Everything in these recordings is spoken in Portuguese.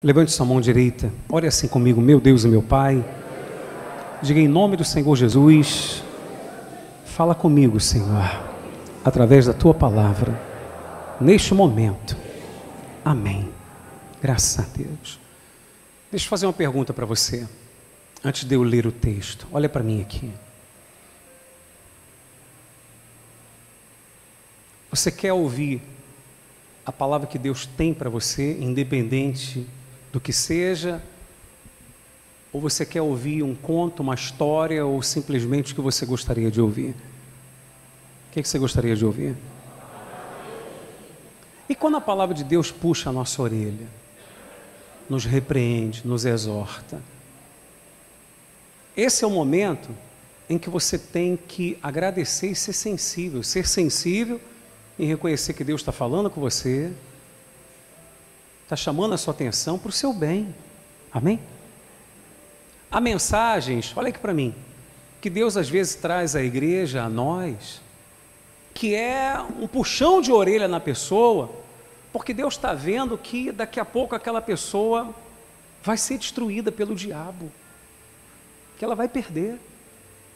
Levante sua mão direita, ore assim comigo: meu Deus e meu Pai. Diga: em nome do Senhor Jesus, fala comigo, Senhor, através da Tua palavra, neste momento. Amém. Graças a Deus. Deixa eu fazer uma pergunta para você, antes de eu ler o texto. Olha para mim aqui. Você quer ouvir a palavra que Deus tem para você, independente do que seja? Ou você quer ouvir um conto, uma história, ou simplesmente o que você gostaria de ouvir? O que você gostaria de ouvir? E quando a palavra de Deus puxa a nossa orelha, nos repreende, nos exorta, esse é o momento em que você tem que agradecer e ser sensível em reconhecer que Deus está falando com você, está chamando a sua atenção para o seu bem. Amém? Há mensagens, olha aqui para mim, que Deus às vezes traz à igreja, a nós, que é um puxão de orelha na pessoa, porque Deus está vendo que daqui a pouco aquela pessoa vai ser destruída pelo diabo, que ela vai perder,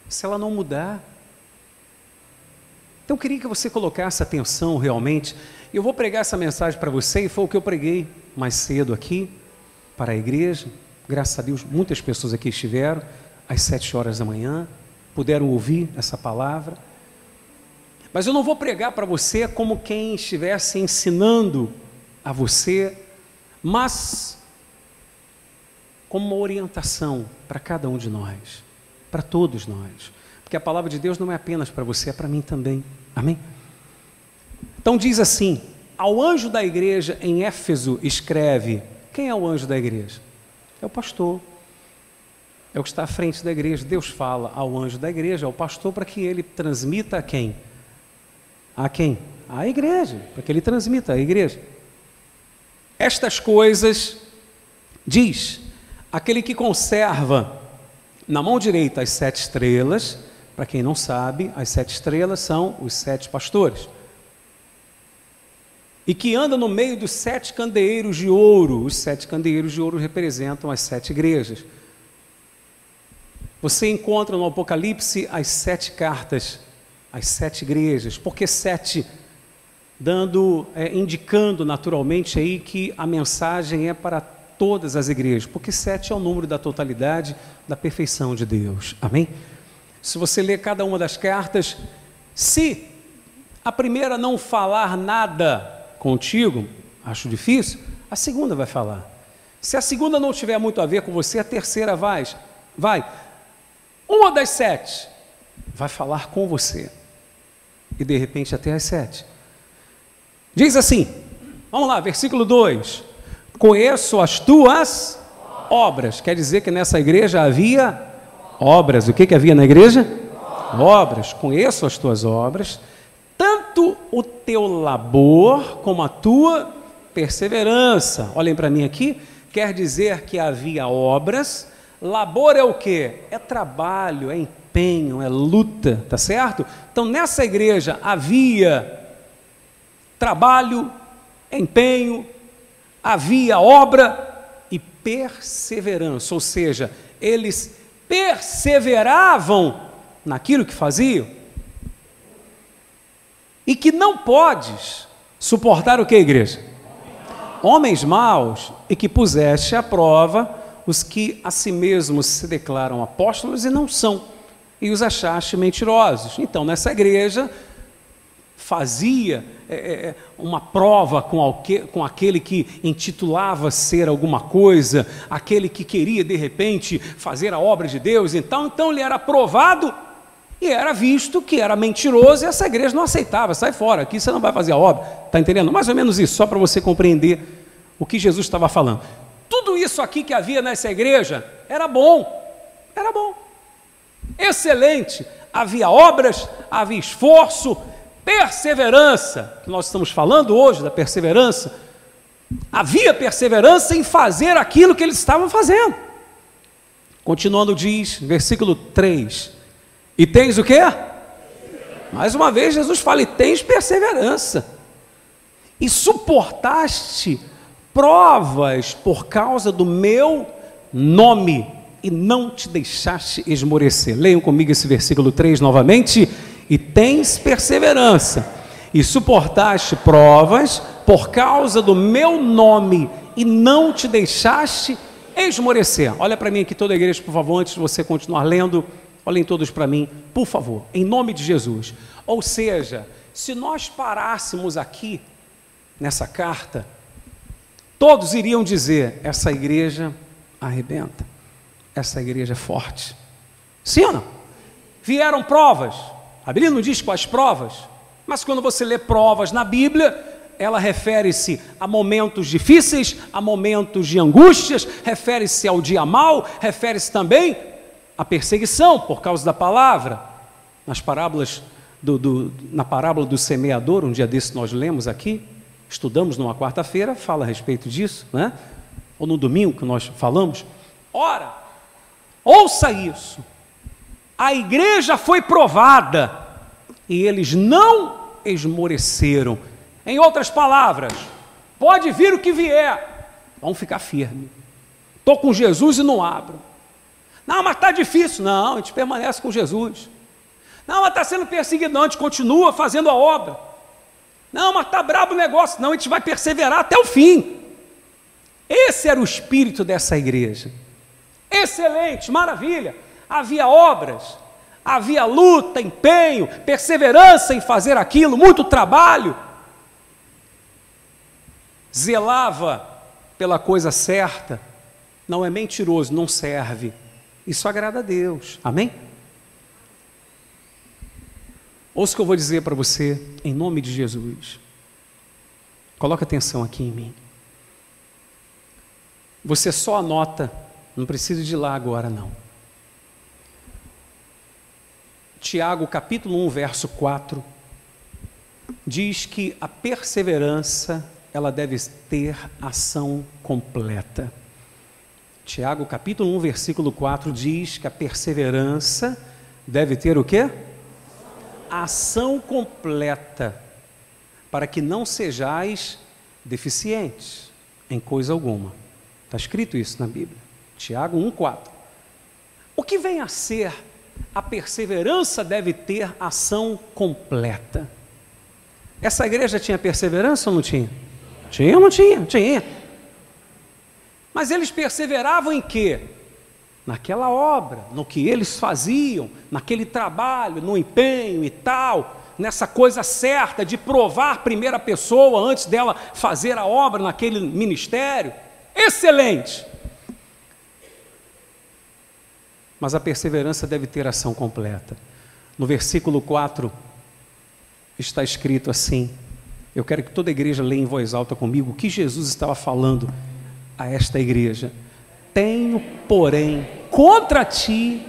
se ela não mudar. Então eu queria que você colocasse atenção realmente. Eu vou pregar essa mensagem para você, e foi o que eu preguei mais cedo aqui, para a igreja. Graças a Deus, muitas pessoas aqui estiveram, às 7 horas da manhã, puderam ouvir essa palavra. Mas eu não vou pregar para você como quem estivesse ensinando a você, mas como uma orientação para cada um de nós, para todos nós. Porque a palavra de Deus não é apenas para você, é para mim também. Amém? Então diz assim: ao anjo da igreja em Éfeso escreve. Quem é o anjo da igreja? É o pastor. É o que está à frente da igreja. Deus fala ao anjo da igreja, ao pastor, para que ele transmita a quem? A quem? A igreja. Para que ele transmita a igreja. Estas coisas diz aquele que conserva na mão direita as 7 estrelas. Para quem não sabe, as 7 estrelas são os 7 pastores. E que anda no meio dos 7 candeeiros de ouro. Os 7 candeeiros de ouro representam as 7 igrejas. Você encontra no Apocalipse as 7 cartas, as 7 igrejas. Por que 7? Indicando naturalmente aí que a mensagem é para todas as igrejas. Porque 7 é o número da totalidade, da perfeição de Deus. Amém? Se você ler cada uma das cartas, se a primeira não falar nada contigo, acho difícil, a segunda vai falar. Se a segunda não tiver muito a ver com você, a terceira vai. Uma das 7 vai falar com você. E de repente até as 7. Diz assim, vamos lá, versículo 2. Conheço as tuas obras. Quer dizer que nessa igreja havia obras. O que havia na igreja? Obras. Conheço as tuas obras, tanto o teu labor como a tua perseverança. Olhem para mim aqui, quer dizer que havia obras. Labor é o quê? É trabalho, é empenho, é luta, tá certo? Então nessa igreja havia trabalho, empenho, havia obra e perseverança, ou seja, eles perseveravam naquilo que faziam. E que não podes suportar o que, igreja? Homens maus, e que puseste à prova os que a si mesmos se declaram apóstolos e não são, e os achaste mentirosos. Então nessa igreja fazia uma prova com aquele que intitulava ser alguma coisa, aquele que queria de repente fazer a obra de Deus. Então ele era provado e era visto que era mentiroso, e essa igreja não aceitava. Sai fora, aqui você não vai fazer a obra. Está entendendo? Mais ou menos isso, só para você compreender o que Jesus estava falando. Tudo isso aqui que havia nessa igreja era bom, excelente. Havia obras, havia esforço, perseverança, que nós estamos falando hoje da perseverança. Havia perseverança em fazer aquilo que eles estavam fazendo. Continuando diz, versículo 3, e tens o quê? Mais uma vez Jesus fala, e tens perseverança, e suportaste provas por causa do meu nome, e não te deixaste esmorecer. Leiam comigo esse versículo 3 novamente. E tens perseverança, e suportaste provas por causa do meu nome, e não te deixaste esmorecer. Olha para mim aqui toda a igreja, por favor, antes de você continuar lendo. Olhem todos para mim, por favor, em nome de Jesus. Ou seja, se nós parássemos aqui, nessa carta, todos iriam dizer: essa igreja arrebenta, essa igreja é forte. Sim ou não? Vieram provas, a Bíblia não diz quais provas, mas quando você lê provas na Bíblia, ela refere-se a momentos difíceis, a momentos de angústias, refere-se ao dia mau, refere-se também à perseguição por causa da palavra. Nas parábolas na parábola do semeador, um dia desse nós lemos aqui, estudamos numa quarta-feira, fala a respeito disso, né? Ou no domingo que nós falamos. Ora, ouça isso, a igreja foi provada e eles não esmoreceram. Em outras palavras, pode vir o que vier, vamos ficar firmes. Estou com Jesus e não abro. Não, mas está difícil. Não, a gente permanece com Jesus. Não, mas está sendo perseguido. Não, a gente continua fazendo a obra. Não, mas está brabo o negócio. Não, a gente vai perseverar até o fim. Esse era o espírito dessa igreja. Excelente, maravilha. Havia obras, havia luta, empenho, perseverança em fazer aquilo, muito trabalho. Zelava pela coisa certa. Não é mentiroso, não serve. Isso agrada a Deus, amém? Ouça o que eu vou dizer para você, em nome de Jesus. Coloca atenção aqui em mim. Você só anota, não precisa de ir lá agora não. Tiago capítulo 1, verso 4, diz que a perseverança, ela deve ter ação completa. Tiago capítulo 1, versículo 4 diz que a perseverança deve ter o quê? Ação completa, para que não sejais deficientes em coisa alguma. Está escrito isso na Bíblia. Tiago 1, 4. O que vem a ser a perseverança deve ter ação completa? Essa igreja tinha perseverança ou não tinha? Tinha ou não tinha? Tinha. Mas eles perseveravam em quê? Naquela obra, no que eles faziam, naquele trabalho, no empenho e tal, nessa coisa certa de provar primeiro a pessoa antes dela fazer a obra naquele ministério. Excelente! Mas a perseverança deve ter ação completa. No versículo 4 está escrito assim, eu quero que toda a igreja leia em voz alta comigo o que Jesus estava falando a esta igreja. Tenho, porém, contra ti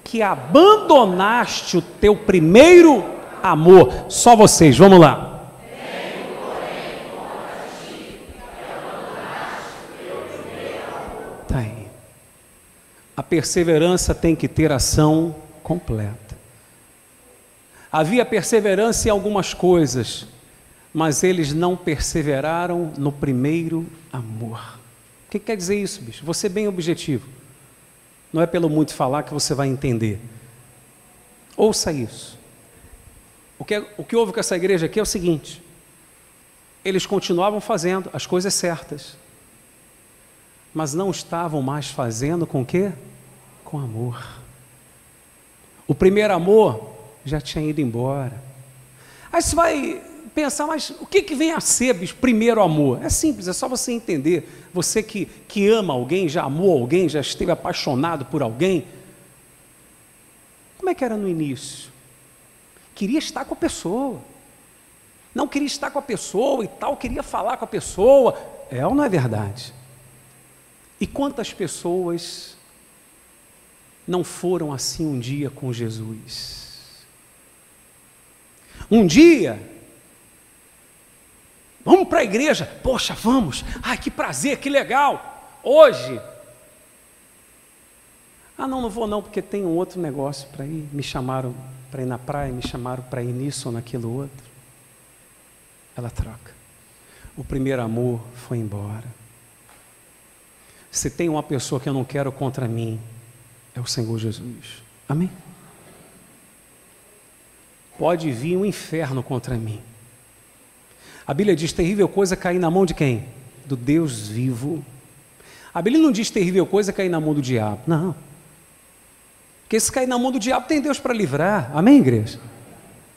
que abandonaste o teu primeiro amor. Só vocês, vamos lá. Tenho, porém, contra ti que abandonaste o teu primeiro amor. Está aí. A perseverança tem que ter ação completa. Havia perseverança em algumas coisas, mas eles não perseveraram no primeiro amor. O que quer dizer isso, bicho? Vou ser bem objetivo. Não é pelo muito falar que você vai entender. Ouça isso. O que houve com essa igreja aqui é o seguinte: eles continuavam fazendo as coisas certas, mas não estavam mais fazendo com o quê? Com amor. O primeiro amor já tinha ido embora. Aí você vai pensar, mas o que vem a ser, bicho, primeiro amor? É simples, é só você entender. Você que ama alguém, já amou alguém, já esteve apaixonado por alguém. Como é que era no início? Queria estar com a pessoa. Não queria estar com a pessoa e tal, queria falar com a pessoa. É ou não é verdade? E quantas pessoas não foram assim um dia com Jesus? Um dia, vamos para a igreja, poxa, vamos, ai que prazer, que legal. Hoje, não vou não, porque tem um outro negócio para ir, me chamaram para ir na praia, me chamaram para ir nisso ou naquilo outro. Ela troca. O primeiro amor foi embora. Se tem uma pessoa que eu não quero contra mim, é o Senhor Jesus. Amém? Pode vir um inferno contra mim. A Bíblia diz: terrível coisa cair na mão de quem? Do Deus vivo. A Bíblia não diz terrível coisa cair na mão do diabo. Não. Porque se cair na mão do diabo, tem Deus para livrar. Amém, igreja?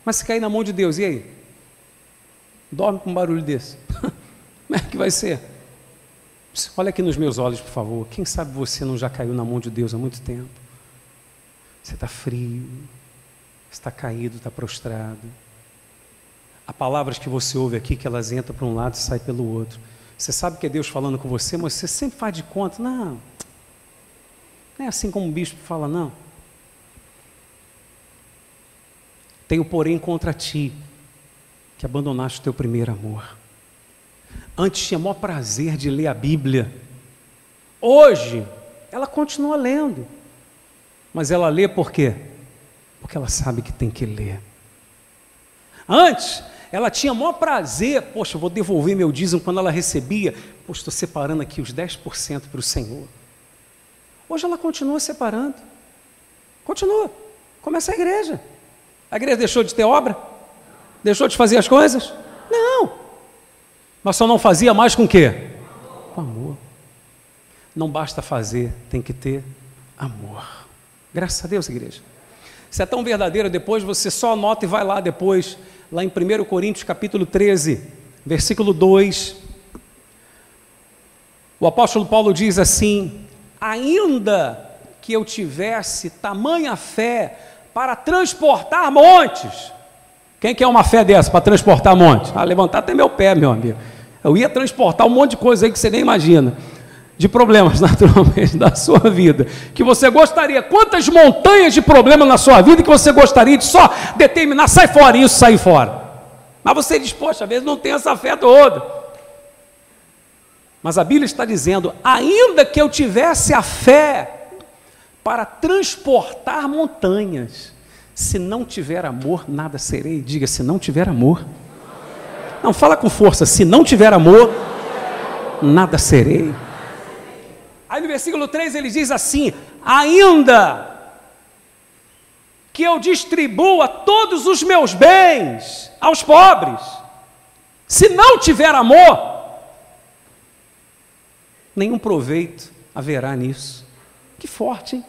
Mas se cair na mão de Deus, e aí? Dorme com um barulho desse. Como é que vai ser? Olha aqui nos meus olhos, por favor. Quem sabe você não já caiu na mão de Deus há muito tempo? Você está frio, está caído, está prostrado. Há palavras que você ouve aqui que elas entram para um lado e saem pelo outro. Você sabe que é Deus falando com você, mas você sempre faz de conta. Não é assim como o bispo fala, não. Tenho, porém, contra ti, que abandonaste o teu primeiro amor. Antes tinha maior prazer de ler a Bíblia. Hoje, ela continua lendo. Mas ela lê por quê? Porque ela sabe que tem que ler. Antes, ela tinha maior prazer. Poxa, eu vou devolver meu dízimo quando ela recebia. Poxa, estou separando aqui os 10% para o Senhor. Hoje ela continua separando. Continua. Começa a igreja. A igreja deixou de ter obra? Deixou de fazer as coisas? Não. Mas só não fazia mais com o quê? Com amor. Não basta fazer, tem que ter amor. Graças a Deus, igreja. Se é tão verdadeiro, depois você só anota e vai lá depois, lá em 1 Coríntios capítulo 13, versículo 2. O apóstolo Paulo diz assim: ainda que eu tivesse tamanha fé para transportar montes. Quem quer uma fé dessa para transportar montes? Levantar até meu pé, meu amigo. Eu ia transportar um monte de coisa aí que você nem imagina, de problemas naturalmente da sua vida, que você gostaria, quantas montanhas de problemas na sua vida que você gostaria de só determinar, sai fora, isso sai fora. Mas você diz, poxa, às vezes não tem essa fé toda. Mas a Bíblia está dizendo, ainda que eu tivesse a fé para transportar montanhas, se não tiver amor, nada serei. Diga, se não tiver amor. Não, fala com força, se não tiver amor, nada serei. Aí no versículo 3 ele diz assim: ainda que eu distribua todos os meus bens aos pobres, se não tiver amor, nenhum proveito haverá nisso. Que forte, hein?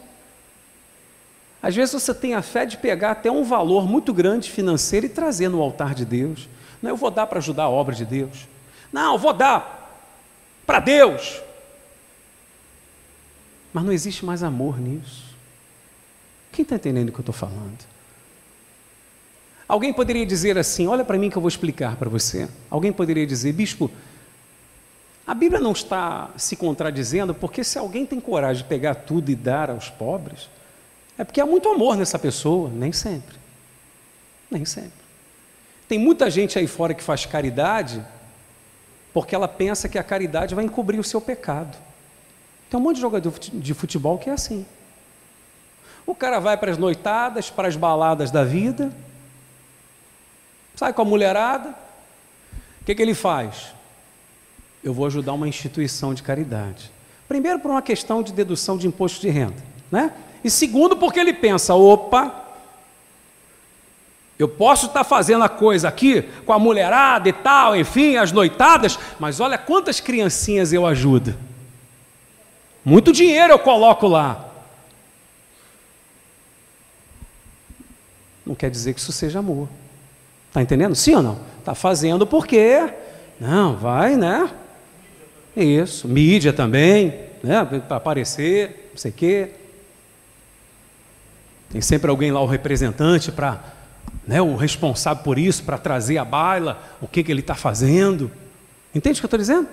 Às vezes você tem a fé de pegar até um valor muito grande financeiro e trazer no altar de Deus. Não, eu vou dar para ajudar a obra de Deus. Não, eu vou dar para Deus. Mas não existe mais amor nisso. Quem está entendendo o que eu estou falando? Alguém poderia dizer assim, olha para mim que eu vou explicar para você. Alguém poderia dizer, bispo, a Bíblia não está se contradizendo, porque se alguém tem coragem de pegar tudo e dar aos pobres, é porque há muito amor nessa pessoa. Nem sempre. Nem sempre. Tem muita gente aí fora que faz caridade porque ela pensa que a caridade vai encobrir o seu pecado. Tem um monte de jogador de futebol que é assim. O cara vai para as noitadas, para as baladas da vida, sai com a mulherada, o que ele faz? Eu vou ajudar uma instituição de caridade. Primeiro, por uma questão de dedução de imposto de renda, né? E segundo, porque ele pensa, opa, eu posso estar fazendo a coisa aqui com a mulherada e tal, enfim, as noitadas, mas olha quantas criancinhas eu ajudo. Muito dinheiro eu coloco lá. Não quer dizer que isso seja amor. Está entendendo? Sim ou não? Está fazendo porque, não, vai, né? Isso, mídia também, né? Para aparecer, não sei o quê. Tem sempre alguém lá, o representante, para, né, o responsável por isso, para trazer à baila o que ele está fazendo. Entende o que eu estou dizendo?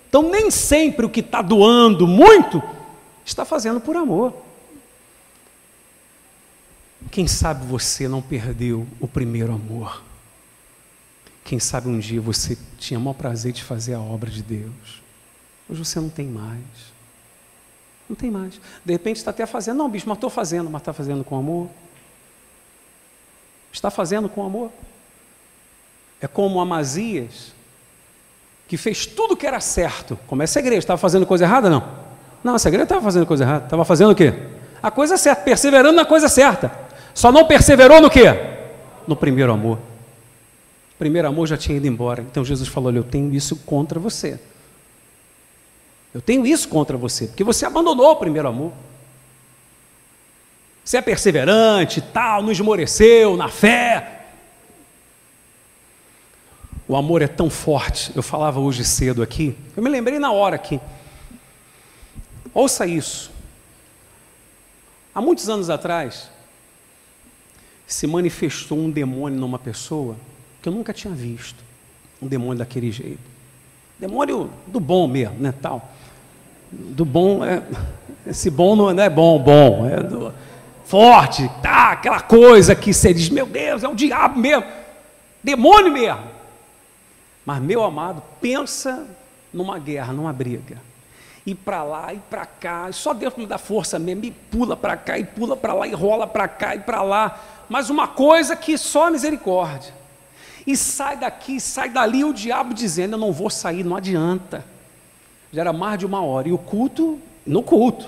Então, nem sempre o que está doando muito, está fazendo por amor. Quem sabe você não perdeu o primeiro amor? Quem sabe um dia você tinha o maior prazer de fazer a obra de Deus? Hoje você não tem mais. Não tem mais. De repente está até fazendo. Não, bicho, mas estou fazendo. Mas está fazendo com amor? Está fazendo com amor? É como Amazias, que fez tudo que era certo. Como essa igreja, estava fazendo coisa errada? Não. Não, essa igreja estava fazendo coisa errada. Estava fazendo o quê? A coisa certa, perseverando na coisa certa. Só não perseverou no quê? No primeiro amor. O primeiro amor já tinha ido embora. Então Jesus falou: olha, eu tenho isso contra você. Eu tenho isso contra você, porque você abandonou o primeiro amor. Você é perseverante e tal, não esmoreceu na fé. O amor é tão forte. Eu falava hoje cedo aqui, eu me lembrei na hora aqui. Ouça isso. Há muitos anos atrás, se manifestou um demônio numa pessoa que eu nunca tinha visto. Um demônio daquele jeito. Demônio do bom mesmo, né, tal. Do bom, esse bom não é bom, é do forte, tá, aquela coisa que você diz, meu Deus, é o diabo mesmo, demônio mesmo. Mas, meu amado, pensa numa guerra, numa briga. Ir para lá, ir para cá, só Deus me dá força mesmo, e pula para cá, e pula para lá, e rola para cá, e para lá. Mas uma coisa que só a misericórdia. E sai daqui, sai dali, o diabo dizendo, eu não vou sair, não adianta. Já era mais de 1 hora, e o culto, no culto.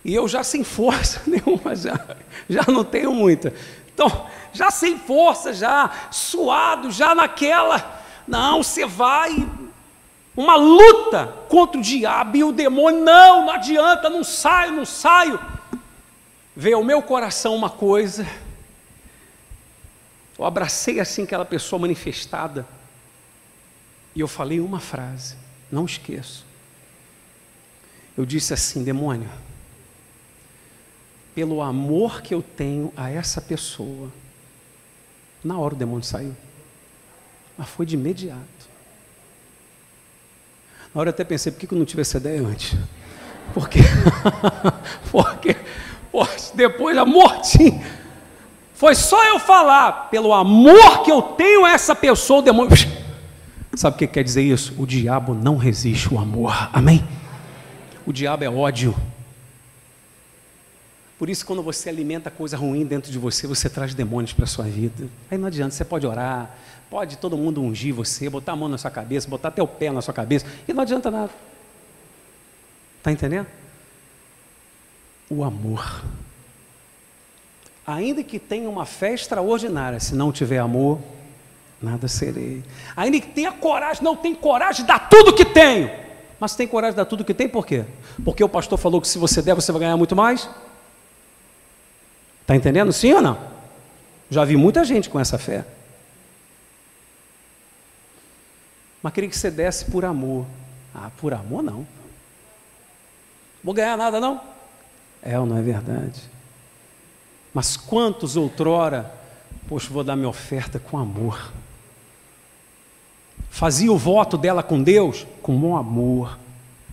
E eu já sem força nenhuma, já não tenho muita. Então, já sem força, já suado, já naquela, não, você vai, uma luta contra o diabo e o demônio, não adianta, não saio. Veio ao meu coração uma coisa, eu abracei assim aquela pessoa manifestada, e eu falei uma frase, não esqueço. Eu disse assim, demônio, pelo amor que eu tenho a essa pessoa, na hora o demônio saiu, mas foi de imediato. Na hora eu até pensei, por que eu não tive essa ideia antes? Porque depois da morte, foi só eu falar, pelo amor que eu tenho a essa pessoa, o demônio... Sabe o que quer dizer isso? O diabo não resiste ao amor, amém? O diabo é ódio. Por isso, quando você alimenta coisa ruim dentro de você, você traz demônios para a sua vida. Aí não adianta, você pode orar, pode todo mundo ungir você, botar a mão na sua cabeça, botar até o pé na sua cabeça, e não adianta nada. Está entendendo? O amor. Ainda que tenha uma fé extraordinária, se não tiver amor, nada serei. Ainda que tenha coragem, não tem coragem de dar tudo que tenho. Mas tem coragem de dar tudo que tem, por quê? Porque o pastor falou que se você der, você vai ganhar muito mais? Está entendendo? Sim ou não? Já vi muita gente com essa fé. Mas queria que você desse por amor. Ah, por amor não. Vou ganhar nada não? É ou não é verdade? Mas quantos outrora, poxa, vou dar minha oferta com amor. Fazia o voto dela com Deus com bom amor.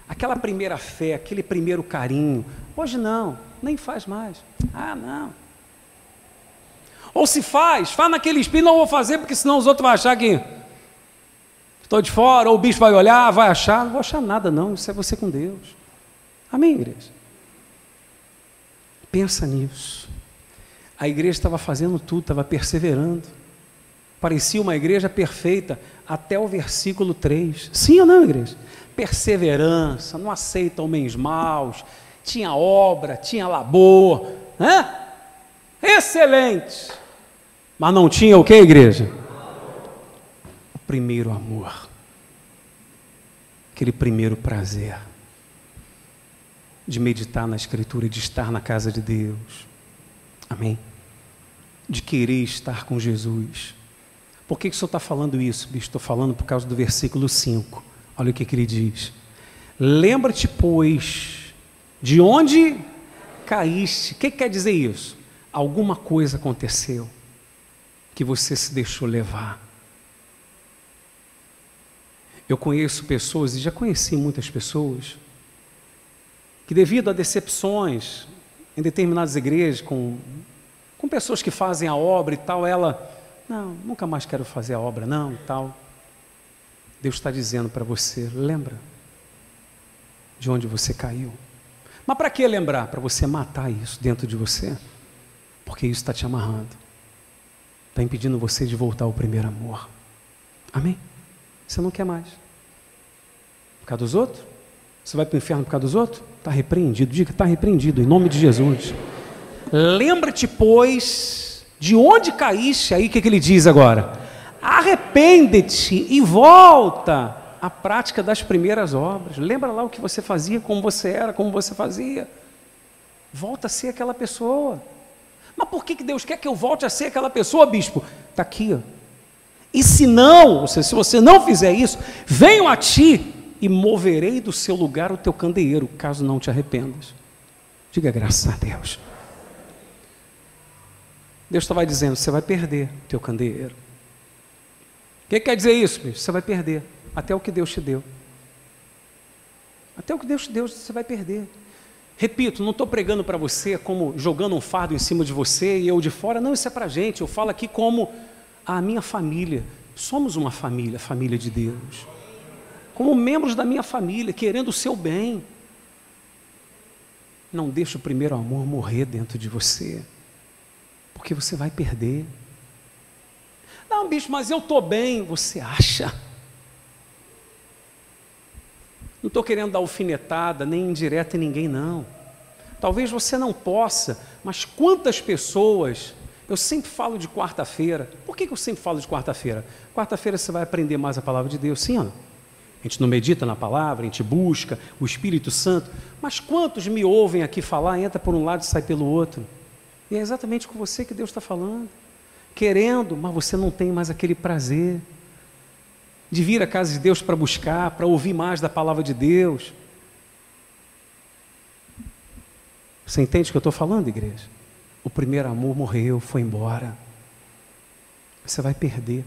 Aquela primeira fé, aquele primeiro carinho. Hoje não, nem faz mais. Ah, não. Ou se faz naquele espírito, não vou fazer, porque senão os outros vão achar que estou de fora, ou o bicho vai olhar, vai achar. Não vou achar nada não, isso é você com Deus. Amém, igreja? Pensa nisso. A igreja estava fazendo tudo, estava perseverando. Parecia uma igreja perfeita, até o versículo 3. Sim ou não, igreja? Perseverança, não aceita homens maus, tinha obra, tinha labor, né? Excelente. Mas não tinha o que, igreja? O primeiro amor. Aquele primeiro prazer de meditar na Escritura, de estar na casa de Deus. Amém? De querer estar com Jesus. Por que o senhor está falando isso, bicho? Estou falando por causa do versículo 5. Olha o que ele diz. Lembra-te, pois, de onde caíste. O que quer dizer isso? Alguma coisa aconteceu que você se deixou levar. Eu conheço pessoas, e já conheci muitas pessoas, que devido a decepções em determinadas igrejas, com pessoas que fazem a obra e tal, não, nunca mais quero fazer a obra não, e tal. Deus está dizendo para você, lembra de onde você caiu. Mas para que lembrar? Para você matar isso dentro de você, porque isso está te amarrando, está impedindo você de voltar ao primeiro amor. Amém? Você não quer mais. Por causa dos outros? Você vai para o inferno por causa dos outros? Está repreendido. Diga, está repreendido, em nome de Jesus. Lembra-te, pois, de onde caíste. Aí o que ele diz agora? Arrepende-te e volta à prática das primeiras obras. Lembra lá o que você fazia, como você era, como você fazia. Volta a ser aquela pessoa. Mas por que Deus quer que eu volte a ser aquela pessoa, bispo? Está aqui, ó. E se não, ou seja, se você não fizer isso, venho a ti e moverei do seu lugar o teu candeeiro, caso não te arrependas. Diga graças a Deus. Deus estava dizendo, você vai perder o teu candeeiro. O que quer dizer isso, bicho? Você vai perder até o que Deus te deu. Até o que Deus te deu, você vai perder. Repito, não estou pregando para você como jogando um fardo em cima de você e eu de fora. Não, isso é para a gente. Eu falo aqui como a minha família. Somos uma família, família de Deus. Como membros da minha família, querendo o seu bem. Não deixe o primeiro amor morrer dentro de você, porque você vai perder. Não, bicho, mas eu estou bem. Você acha? Não estou querendo dar alfinetada, nem indireta em ninguém, não. Talvez você não possa, mas quantas pessoas... Eu sempre falo de quarta-feira. Por que eu sempre falo de quarta-feira? Quarta-feira você vai aprender mais a palavra de Deus, sim ou não? A gente não medita na palavra, a gente busca o Espírito Santo. Mas quantos me ouvem aqui falar, entra por um lado e sai pelo outro? E é exatamente com você que Deus está falando. Querendo, mas você não tem mais aquele prazer de vir à casa de Deus para buscar, para ouvir mais da palavra de Deus. Você entende o que eu estou falando, igreja? O primeiro amor morreu, foi embora. Você vai perder.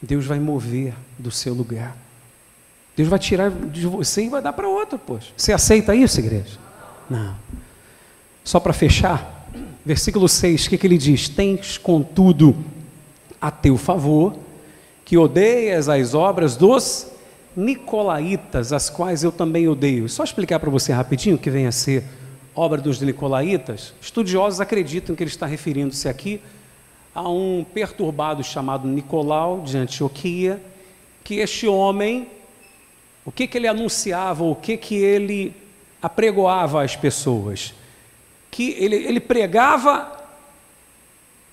Deus vai mover do seu lugar. Deus vai tirar de você e vai dar para outro, poxa. Você aceita isso, igreja? Não. Só para fechar, versículo 6, o que ele diz? Tens, contudo, a teu favor, que odeias as obras dos nicolaítas, as quais eu também odeio. Só explicar para você rapidinho o que vem a ser obra dos nicolaítas. Estudiosos acreditam que ele está referindo-se aqui a um perturbado chamado Nicolau de Antioquia, que este homem, o que ele anunciava, o que ele apregoava às pessoas? Que ele pregava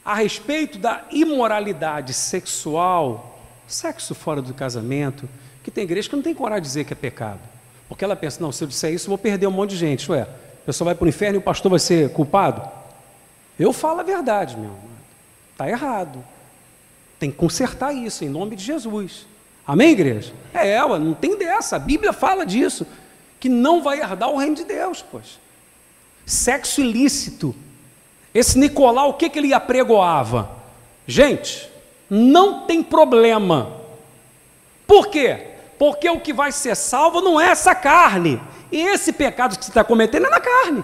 a respeito da imoralidade sexual, sexo fora do casamento, que tem igreja que não tem coragem de dizer que é pecado, porque ela pensa, não, se eu disser isso, eu vou perder um monte de gente. Ué, a pessoa vai para o inferno e o pastor vai ser culpado? Eu falo a verdade, meu amor. Está errado. Tem que consertar isso, em nome de Jesus. Amém, igreja? Não tem dessa. A Bíblia fala disso, que não vai herdar o reino de Deus, pois. Sexo ilícito. Esse Nicolau, o que ele apregoava? Gente, não tem problema. Por quê? Porque o que vai ser salvo não é essa carne. E esse pecado que você está cometendo é na carne.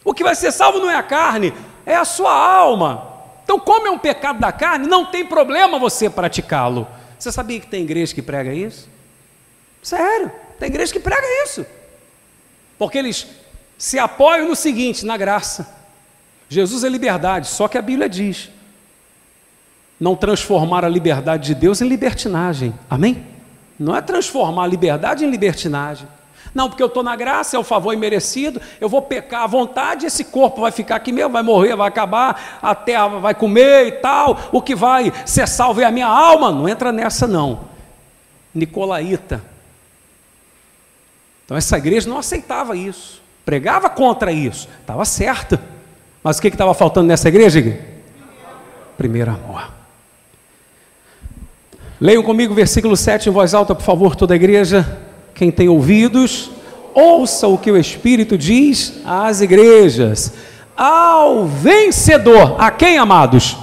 O que vai ser salvo não é a carne, é a sua alma. Então, como é um pecado da carne, não tem problema você praticá-lo. Você sabia que tem igreja que prega isso? Sério, tem igreja que prega isso. Porque eles se apoiam no seguinte, na graça. Jesus é liberdade, só que a Bíblia diz, não transformar a liberdade de Deus em libertinagem. Amém? Não é transformar a liberdade em libertinagem. Não, porque eu estou na graça, é o favor imerecido, eu vou pecar à vontade, esse corpo vai ficar aqui mesmo, vai morrer, vai acabar, a terra vai comer e tal, o que vai ser salvo é a minha alma. Não entra nessa não. Nicolaíta. Então essa igreja não aceitava isso, pregava contra isso, estava certa. Mas o que estava faltando nessa igreja? Primeiro amor. Leiam comigo o versículo 7 em voz alta, por favor, toda a igreja. Quem tem ouvidos, ouça o que o Espírito diz às igrejas. Ao vencedor. A quem, amados?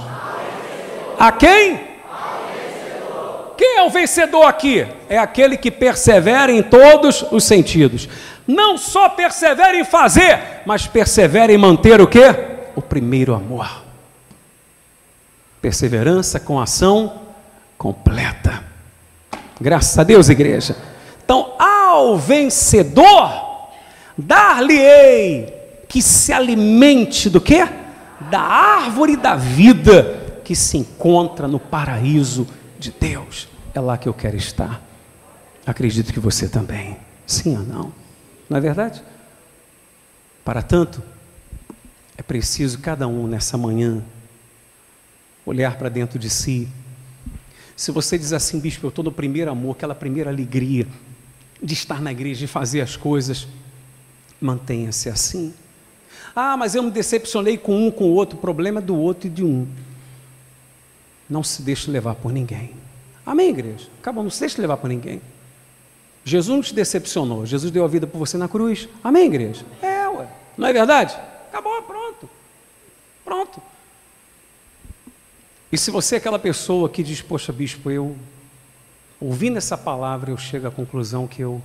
A quem? Ao vencedor. Quem é o vencedor aqui? É aquele que persevera em todos os sentidos. Não só persevera em fazer, mas persevera em manter o quê? O primeiro amor. Perseverança com ação completa. Graças a Deus, igreja. Então, ao vencedor, dar-lhe-ei que se alimente do quê? Da árvore da vida que se encontra no paraíso de Deus. É lá que eu quero estar. Acredito que você também. Sim ou não? Não é verdade? Para tanto, é preciso cada um nessa manhã olhar para dentro de si. Se você diz assim, bispo, eu estou no primeiro amor, aquela primeira alegria de estar na igreja, de fazer as coisas, mantenha-se assim. Ah, mas eu me decepcionei com um, com o outro, o problema é do outro e de um. Não se deixe levar por ninguém. Amém, igreja? Acabou, não se deixe levar por ninguém. Jesus não te decepcionou, Jesus deu a vida por você na cruz. Amém, igreja? É, ué. Não é verdade? Acabou, pronto. Pronto. E se você é aquela pessoa que diz, poxa, bispo, eu ouvindo essa palavra, eu chego à conclusão que eu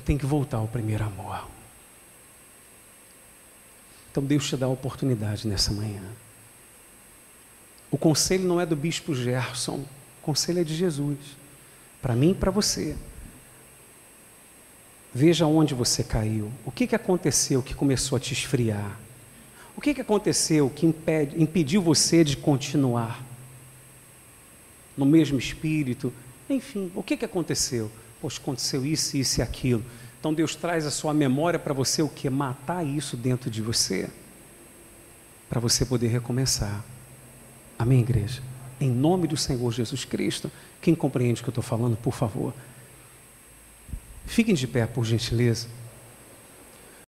tenho que voltar ao primeiro amor. Então Deus te dá a oportunidade nessa manhã. O conselho não é do bispo Gerson, o conselho é de Jesus. Para mim e para você. Veja onde você caiu. O que aconteceu que começou a te esfriar? O que aconteceu que impediu você de continuar no mesmo espírito? Enfim, o que aconteceu? Poxa, aconteceu isso, isso e aquilo. Então Deus traz a sua memória para você o quê? Matar isso dentro de você, para você poder recomeçar. Amém, igreja? Em nome do Senhor Jesus Cristo. Quem compreende o que eu estou falando, por favor, fiquem de pé, por gentileza.